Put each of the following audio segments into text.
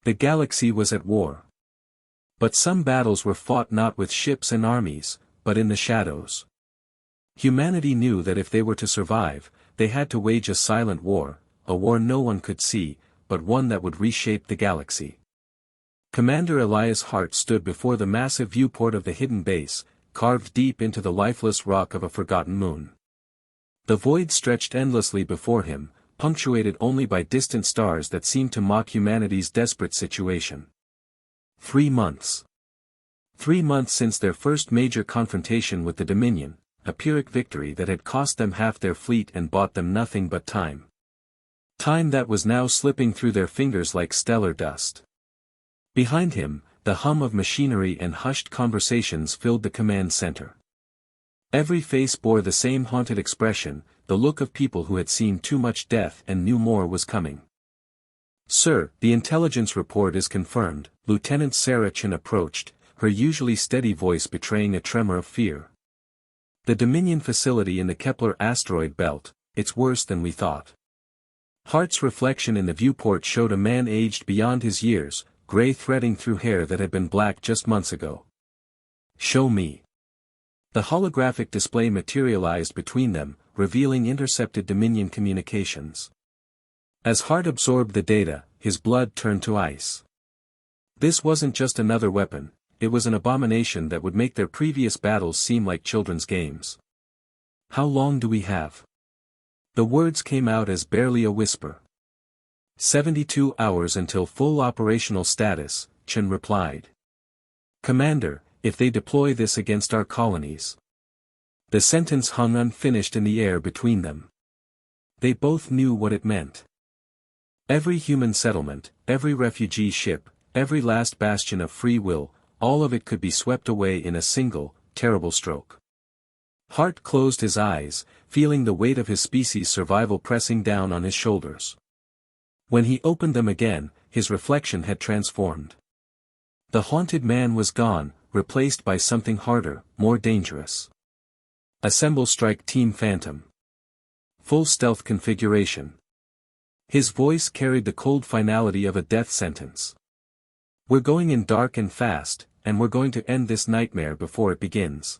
The galaxy was at war. But some battles were fought not with ships and armies, but in the shadows. Humanity knew that if they were to survive, they had to wage a silent war, a war no one could see, but one that would reshape the galaxy. Commander Elias Hart stood before the massive viewport of the hidden base, carved deep into the lifeless rock of a forgotten moon. The void stretched endlessly before him, punctuated only by distant stars that seemed to mock humanity's desperate situation. 3 months. 3 months since their first major confrontation with the Dominion, a Pyrrhic victory that had cost them half their fleet and bought them nothing but time. Time that was now slipping through their fingers like stellar dust. Behind him, the hum of machinery and hushed conversations filled the command center. Every face bore the same haunted expression, the look of people who had seen too much death and knew more was coming. "Sir, the intelligence report is confirmed," Lieutenant Sarah Chen approached, her usually steady voice betraying a tremor of fear. "The Dominion facility in the Kepler asteroid belt, it's worse than we thought." Hart's reflection in the viewport showed a man aged beyond his years, gray threading through hair that had been black just months ago. "Show me." The holographic display materialized between them, revealing intercepted Dominion communications. As Hart absorbed the data, his blood turned to ice. This wasn't just another weapon, it was an abomination that would make their previous battles seem like children's games. "How long do we have?" The words came out as barely a whisper. 72 hours until full operational status, Chen replied. "Commander, if they deploy this against our colonies." The sentence hung unfinished in the air between them. They both knew what it meant. Every human settlement, every refugee ship, every last bastion of free will, all of it could be swept away in a single, terrible stroke. Hart closed his eyes, feeling the weight of his species' survival pressing down on his shoulders. When he opened them again, his reflection had transformed. The haunted man was gone, replaced by something harder, more dangerous. "Assemble Strike Team Phantom. Full stealth configuration." His voice carried the cold finality of a death sentence. "We're going in dark and fast, and we're going to end this nightmare before it begins."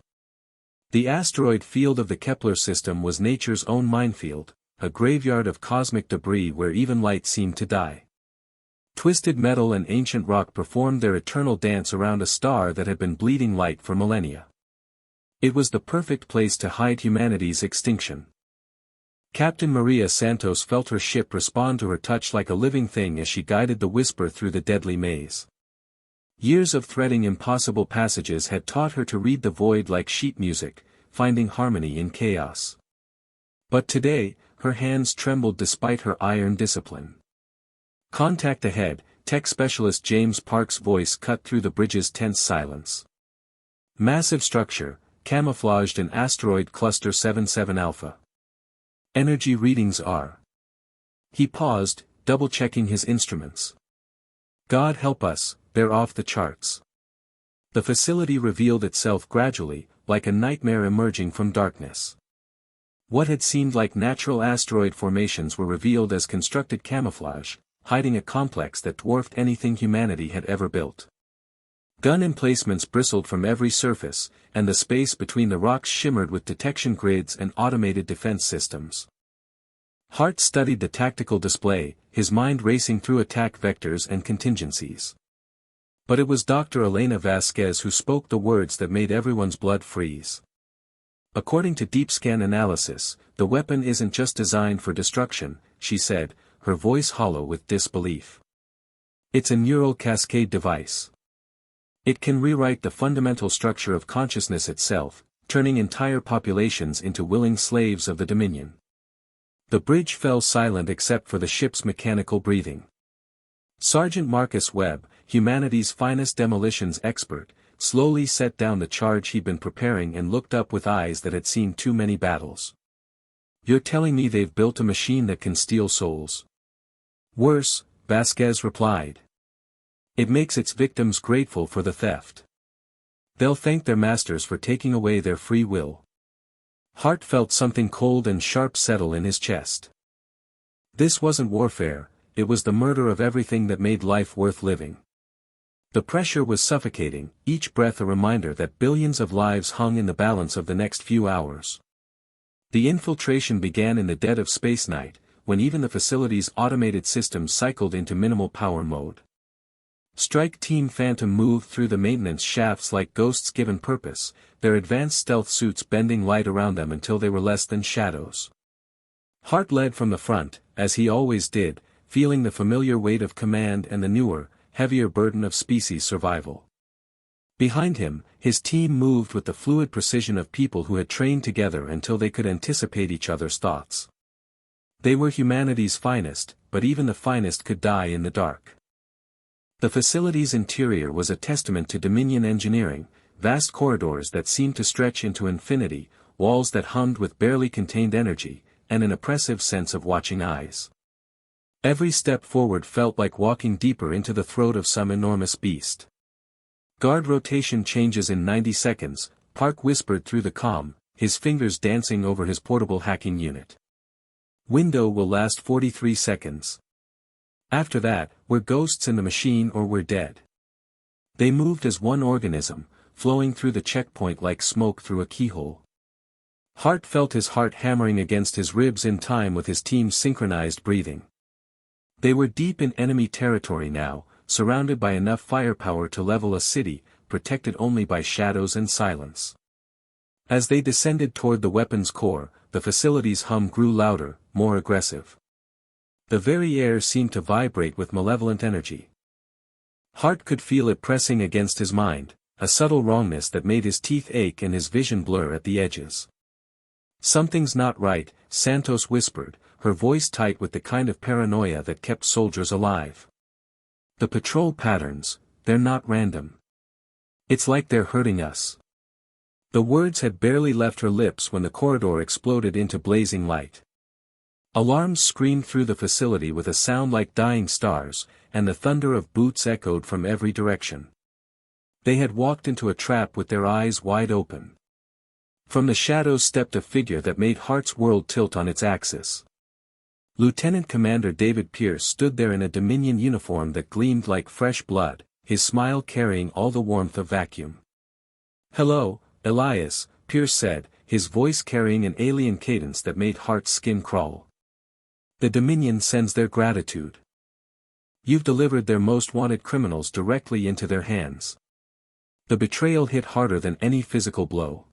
The asteroid field of the Kepler system was nature's own minefield, a graveyard of cosmic debris where even light seemed to die. Twisted metal and ancient rock performed their eternal dance around a star that had been bleeding light for millennia. It was the perfect place to hide humanity's extinction. Captain Maria Santos felt her ship respond to her touch like a living thing as she guided the Whisper through the deadly maze. Years of threading impossible passages had taught her to read the void like sheet music, finding harmony in chaos. But today, her hands trembled despite her iron discipline. "Contact ahead," tech specialist James Park's voice cut through the bridge's tense silence. "Massive structure, camouflaged in asteroid cluster 77 Alpha. Energy readings are..." He paused, double-checking his instruments. "God help us, they're off the charts." The facility revealed itself gradually, like a nightmare emerging from darkness. What had seemed like natural asteroid formations were revealed as constructed camouflage, hiding a complex that dwarfed anything humanity had ever built. Gun emplacements bristled from every surface, and the space between the rocks shimmered with detection grids and automated defense systems. Hart studied the tactical display, his mind racing through attack vectors and contingencies. But it was Dr. Elena Vasquez who spoke the words that made everyone's blood freeze. "According to deep scan analysis, the weapon isn't just designed for destruction," she said, her voice hollow with disbelief. "It's a neural cascade device. It can rewrite the fundamental structure of consciousness itself, turning entire populations into willing slaves of the Dominion." The bridge fell silent except for the ship's mechanical breathing. Sergeant Marcus Webb, humanity's finest demolitions expert, slowly set down the charge he'd been preparing and looked up with eyes that had seen too many battles. "You're telling me they've built a machine that can steal souls?" "Worse," Vasquez replied. "It makes its victims grateful for the theft. They'll thank their masters for taking away their free will." Hart felt something cold and sharp settle in his chest. This wasn't warfare, it was the murder of everything that made life worth living. The pressure was suffocating, each breath a reminder that billions of lives hung in the balance of the next few hours. The infiltration began in the dead of space night, when even the facility's automated systems cycled into minimal power mode. Strike Team Phantom moved through the maintenance shafts like ghosts given purpose, their advanced stealth suits bending light around them until they were less than shadows. Hart led from the front, as he always did, feeling the familiar weight of command and the newer, heavier burden of species survival. Behind him, his team moved with the fluid precision of people who had trained together until they could anticipate each other's thoughts. They were humanity's finest, but even the finest could die in the dark. The facility's interior was a testament to Dominion engineering, vast corridors that seemed to stretch into infinity, walls that hummed with barely contained energy, and an oppressive sense of watching eyes. Every step forward felt like walking deeper into the throat of some enormous beast. Guard rotation changes in 90 seconds, Park whispered through the comm, his fingers dancing over his portable hacking unit. Window will last 43 seconds. After that, we're ghosts in the machine or we're dead. They moved as one organism, flowing through the checkpoint like smoke through a keyhole. Hart felt his heart hammering against his ribs in time with his team's synchronized breathing. They were deep in enemy territory now, surrounded by enough firepower to level a city, protected only by shadows and silence. As they descended toward the weapons core, the facility's hum grew louder, more aggressive. The very air seemed to vibrate with malevolent energy. Hart could feel it pressing against his mind, a subtle wrongness that made his teeth ache and his vision blur at the edges. "Something's not right," Santos whispered, her voice tight with the kind of paranoia that kept soldiers alive. "The patrol patterns, they're not random. It's like they're hurting us." The words had barely left her lips when the corridor exploded into blazing light. Alarms screamed through the facility with a sound like dying stars, and the thunder of boots echoed from every direction. They had walked into a trap with their eyes wide open. From the shadows stepped a figure that made Hart's world tilt on its axis. Lieutenant Commander David Pierce stood there in a Dominion uniform that gleamed like fresh blood, his smile carrying all the warmth of vacuum. "Hello, Elias," Pierce said, his voice carrying an alien cadence that made Hart's skin crawl. "The Dominion sends their gratitude. You've delivered their most wanted criminals directly into their hands." The betrayal hit harder than any physical blow.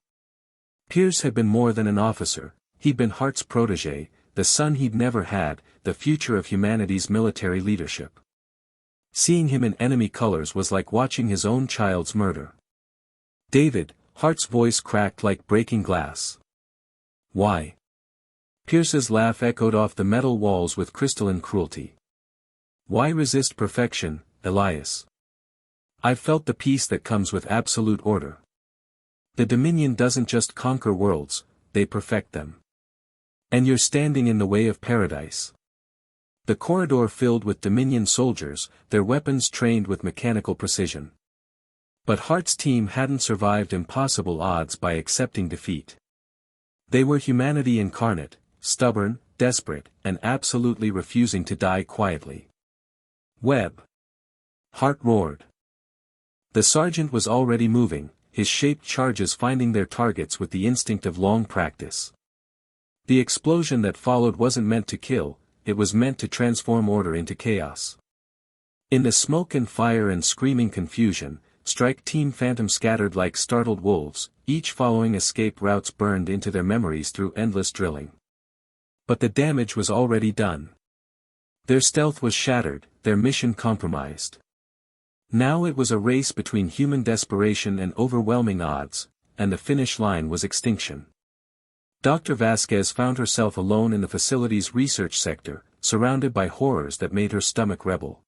Pierce had been more than an officer, he'd been Hart's protege, the son he'd never had, the future of humanity's military leadership. Seeing him in enemy colors was like watching his own child's murder. "David," Hart's voice cracked like breaking glass. "Why?" Pierce's laugh echoed off the metal walls with crystalline cruelty. "Why resist perfection, Elias? I've felt the peace that comes with absolute order. The Dominion doesn't just conquer worlds, they perfect them. And you're standing in the way of paradise." The corridor filled with Dominion soldiers, their weapons trained with mechanical precision. But Hart's team hadn't survived impossible odds by accepting defeat. They were humanity incarnate, stubborn, desperate, and absolutely refusing to die quietly. "Webb!" Hart roared. The sergeant was already moving, his shaped charges finding their targets with the instinct of long practice. The explosion that followed wasn't meant to kill, it was meant to transform order into chaos. In the smoke and fire and screaming confusion, Strike Team Phantom scattered like startled wolves, each following escape routes burned into their memories through endless drilling. But the damage was already done. Their stealth was shattered, their mission compromised. Now it was a race between human desperation and overwhelming odds, and the finish line was extinction. Dr. Vasquez found herself alone in the facility's research sector, surrounded by horrors that made her stomach rebel.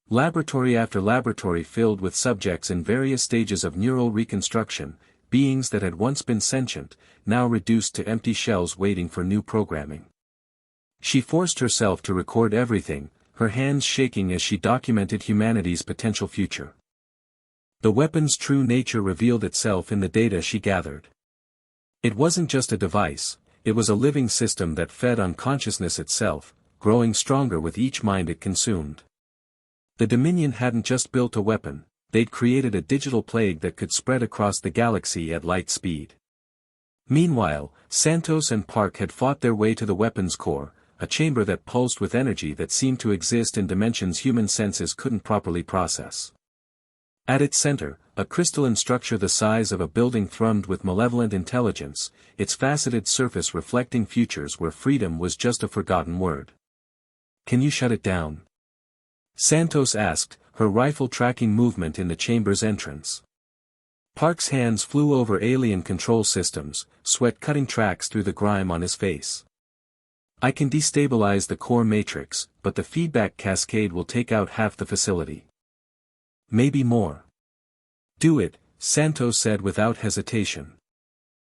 Laboratory after laboratory filled with subjects in various stages of neural reconstruction, beings that had once been sentient, now reduced to empty shells waiting for new programming. She forced herself to record everything, her hands shaking as she documented humanity's potential future. The weapon's true nature revealed itself in the data she gathered. It wasn't just a device, it was a living system that fed on consciousness itself, growing stronger with each mind it consumed. The Dominion hadn't just built a weapon, they'd created a digital plague that could spread across the galaxy at light speed. Meanwhile, Santos and Park had fought their way to the weapons core, a chamber that pulsed with energy that seemed to exist in dimensions human senses couldn't properly process. At its center, a crystalline structure the size of a building thrummed with malevolent intelligence, its faceted surface reflecting futures where freedom was just a forgotten word. "Can you shut it down?" Santos asked, her rifle tracking movement in the chamber's entrance. Park's hands flew over alien control systems, sweat cutting tracks through the grime on his face. "I can destabilize the core matrix, but the feedback cascade will take out half the facility. Maybe more." "Do it," Santos said without hesitation.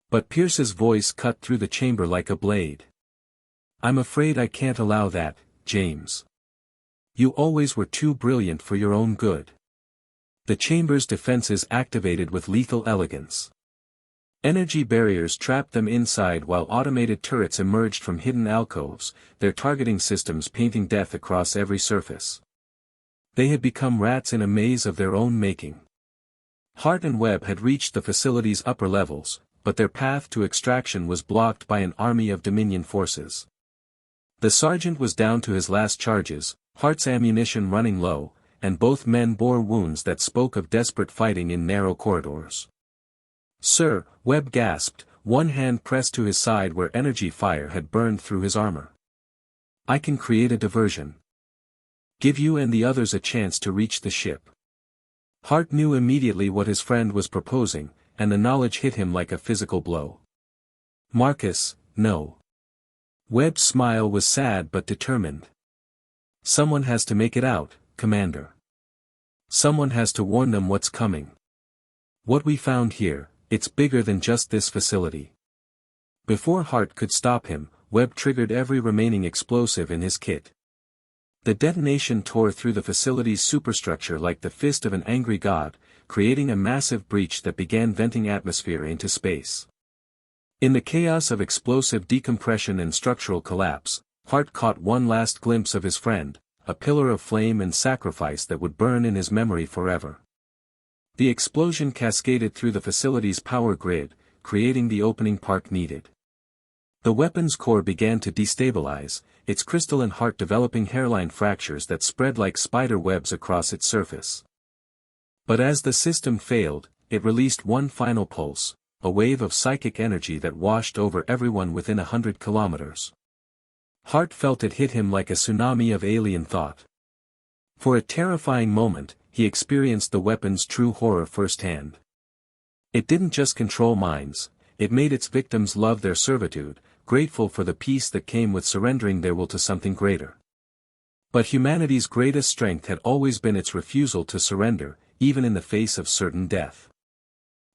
But Pierce's voice cut through the chamber like a blade. "I'm afraid I can't allow that, James. You always were too brilliant for your own good." The chamber's defenses activated with lethal elegance. Energy barriers trapped them inside while automated turrets emerged from hidden alcoves, their targeting systems painting death across every surface. They had become rats in a maze of their own making. Hart and Webb had reached the facility's upper levels, but their path to extraction was blocked by an army of Dominion forces. The sergeant was down to his last charges, Hart's ammunition running low, and both men bore wounds that spoke of desperate fighting in narrow corridors. "Sir," Webb gasped, one hand pressed to his side where energy fire had burned through his armor. "I can create a diversion. Give you and the others a chance to reach the ship." Hart knew immediately what his friend was proposing, and the knowledge hit him like a physical blow. "Marcus, no." Webb's smile was sad but determined. "Someone has to make it out, Commander. Someone has to warn them what's coming. What we found here, it's bigger than just this facility." Before Hart could stop him, Webb triggered every remaining explosive in his kit. The detonation tore through the facility's superstructure like the fist of an angry god, creating a massive breach that began venting atmosphere into space. In the chaos of explosive decompression and structural collapse, Hart caught one last glimpse of his friend, a pillar of flame and sacrifice that would burn in his memory forever. The explosion cascaded through the facility's power grid, creating the opening Park needed. The weapons core began to destabilize, its crystalline heart developing hairline fractures that spread like spider webs across its surface. But as the system failed, it released one final pulse, a wave of psychic energy that washed over everyone within 100 kilometers. Hart felt it hit him like a tsunami of alien thought. For a terrifying moment, he experienced the weapon's true horror firsthand. It didn't just control minds, it made its victims love their servitude, grateful for the peace that came with surrendering their will to something greater. But humanity's greatest strength had always been its refusal to surrender, even in the face of certain death.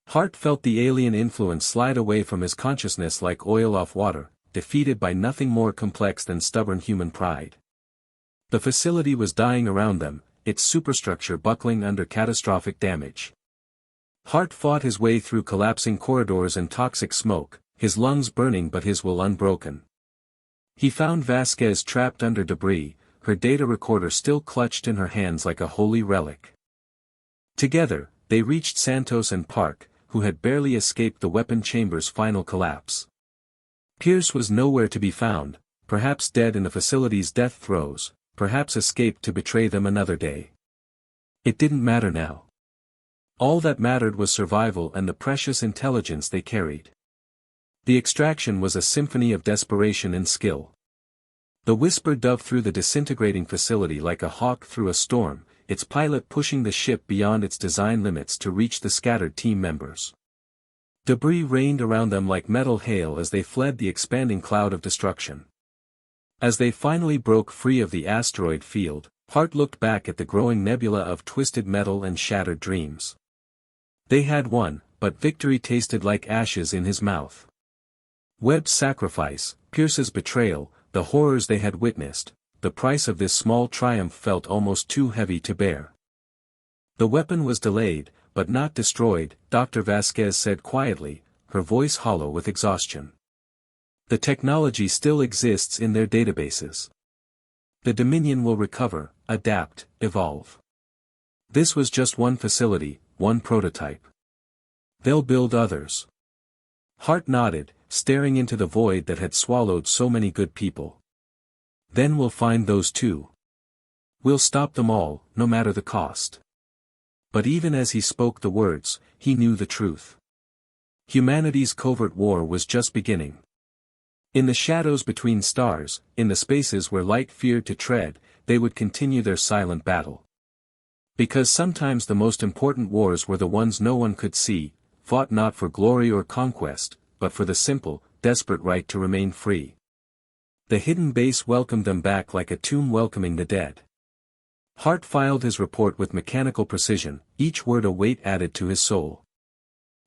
Hart felt the alien influence slide away from his consciousness like oil off water, defeated by nothing more complex than stubborn human pride. The facility was dying around them, its superstructure buckling under catastrophic damage. Hart fought his way through collapsing corridors and toxic smoke, his lungs burning but his will unbroken. He found Vasquez trapped under debris, her data recorder still clutched in her hands like a holy relic. Together, they reached Santos and Park, who had barely escaped the weapon chamber's final collapse. Pierce was nowhere to be found, perhaps dead in the facility's death throes, perhaps escaped to betray them another day. It didn't matter now. All that mattered was survival and the precious intelligence they carried. The extraction was a symphony of desperation and skill. The Whisper dove through the disintegrating facility like a hawk through a storm, its pilot pushing the ship beyond its design limits to reach the scattered team members. Debris rained around them like metal hail as they fled the expanding cloud of destruction. As they finally broke free of the asteroid field, Hart looked back at the growing nebula of twisted metal and shattered dreams. They had won, but victory tasted like ashes in his mouth. Webb's sacrifice, Pierce's betrayal, the horrors they had witnessed, the price of this small triumph felt almost too heavy to bear. The weapon was delayed, but not destroyed, Dr. Vasquez said quietly, her voice hollow with exhaustion. The technology still exists in their databases. The Dominion will recover, adapt, evolve. This was just one facility, one prototype. They'll build others. Hart nodded, staring into the void that had swallowed so many good people. Then we'll find those too. We'll stop them all, no matter the cost. But even as he spoke the words, he knew the truth. Humanity's covert war was just beginning. In the shadows between stars, in the spaces where light feared to tread, they would continue their silent battle. Because sometimes the most important wars were the ones no one could see, fought not for glory or conquest, but for the simple, desperate right to remain free. The hidden base welcomed them back like a tomb welcoming the dead. Hart filed his report with mechanical precision, each word a weight added to his soul.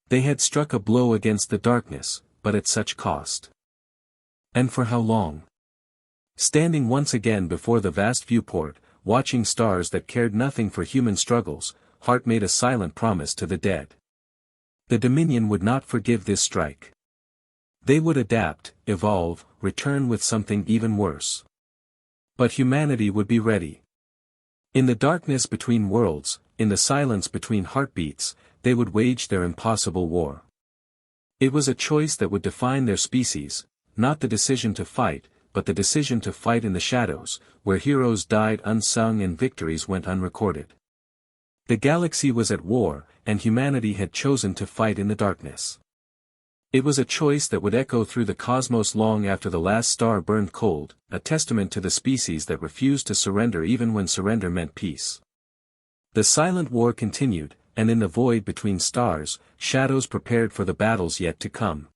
They had struck a blow against the darkness, but at such cost. And for how long? Standing once again before the vast viewport, watching stars that cared nothing for human struggles, Hart made a silent promise to the dead. The Dominion would not forgive this strike. They would adapt, evolve, return with something even worse. But humanity would be ready. In the darkness between worlds, in the silence between heartbeats, they would wage their impossible war. It was a choice that would define their species, not the decision to fight, but the decision to fight in the shadows, where heroes died unsung and victories went unrecorded. The galaxy was at war, and humanity had chosen to fight in the darkness. It was a choice that would echo through the cosmos long after the last star burned cold, a testament to the species that refused to surrender even when surrender meant peace. The silent war continued, and in the void between stars, shadows prepared for the battles yet to come.